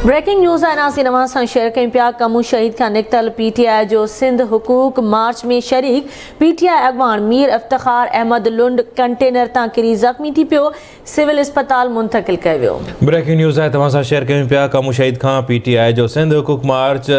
Breaking news आइनासी नवां सां share कयूं पिया। कमू शहीद खां निकितल पीटीआई जो सिंध हुकूक मार्च में शरीक पीटीआई अॻवान मीर इफ्तिखार अहमद लुंड कंटेनर तां किरी ज़ख़्मी थी पियो, सिविल अस्पताल मुंतकिल कयो वियो। ब्रेकिंग न्यूज़ आहे तव्हां सां शेयर कयूं पिया। कमू शहीद खां पीटीआई जो सिंध हुकूक मार्च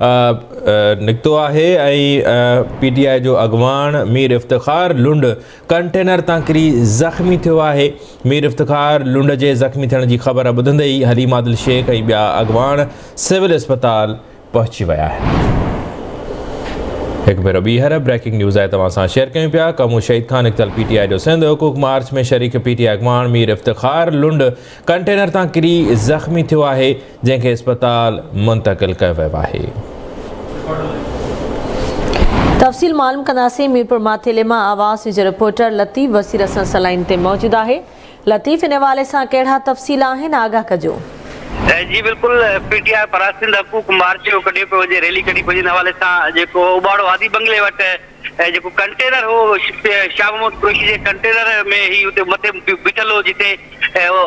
निकितो आहे ऐं पीटीआई जो अॻवान मीर इफ्तिखार लुंड कंटेनर तां किरी ज़ख़्मी थियो आहे। मीर इफ्तिखार लुंड जे ज़ख़्मी थियण जी ख़बर ॿुधंदे ई हलीम आदिल शेख ऐं ॿिया अॻवान सिविल अस्पताल पहुची विया आहिनि। हिकु भेरो ॿीहर ब्रेकिंग न्यूज़ आहे तव्हां सां शेयर कयूं पिया। कमू शहीद खां निकितल पीटीआई जो सिंध हुकूक मार्च में शरीक पीटीआई अॻवान मीर इफ्तिखार लुंड कंटेनर तां किरी ज़ख़्मी थियो आहे, जंहिंखे अस्पताल मुंतकिल कयो वियो आहे। तफ़सील मालूम कंदासीं। मीरपुर माथेले मां आवाज़ जो रिपोर्टर लतीफ़ वसीर असां सलाइन ते मौजूदु आहे। लतीफ़, इन हवाले सां कहिड़ा तफ़सील आहिनि, आगाह कजो। जी बिल्कुल, पीटीआई परासिंद हकूक मार्च जो कढियो पियो हुजे, रैली कढी पियो, हिन हवाले सां जेको उबाड़ो आदि बंगले वटि जेको कंटेनर हो शाह महमूद कुरैशी जे कंटेनर में ही उते मथे बीठल हो, जिते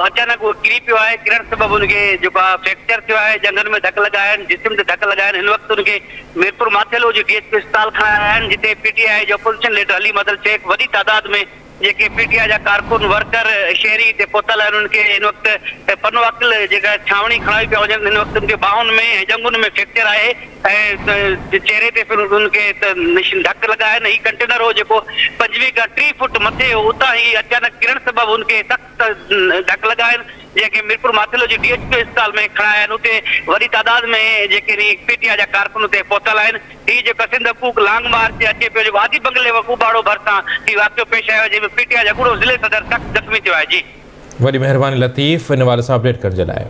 अचानक उहो किरी पियो आहे। किरण सबबु उनखे जेको आहे फ्रैक्चर थियो आहे, जंगनि में धक लॻा आहिनि, जिस्म ते धक लॻा आहिनि। हिन वक़्तु उनखे मीरपुर माथेलो जो डीएसपी अस्पताल खणाया आहिनि, जिते पीटीआई जो अपोजिशन लीडर हलीम आदिल शेख वॾी तादाद में जेके पीटीआई जा कारकुन वर्कर शहरी हिते पहुतल आहिनि, उनखे हिन वक़्तु पनो अकिल जेका छावनी खणाई पिया वञनि। हिन वक़्तु उनखे बाहुनि में ऐं जंगुनि में फ्रैक्चर आहे ऐं चेहरे ते फिर उनखे धक लॻा आहिनि। हीउ कंटेनर हो जेको 25 खां 30 फुट मथे हो, उतां ही अचानक किरण सबबु उनखे सख़्त धक लॻा आहिनि, जेके मीरपुर माथेलो जी डीएसपी अस्पताल में खणाया आहिनि। उते वॾी तादाद में जेके पीटीआई जा कारकुन उते पहुतल आहिनि। हीउ जेको सिंध हुकूक लॉन्ग मार्च ते अचे पियो, जेको आदि बंगले उबाड़ो भरिसां हीउ वाक़ियो पेश आयो, जंहिंमें पीटीआई जा गुड़ो ज़िले सदर सख़्त ज़ख़्मी थियो आहे। जी वॾी महिरबानी लतीफ़, इन हवाले सां अपडेट करण जे लाइ।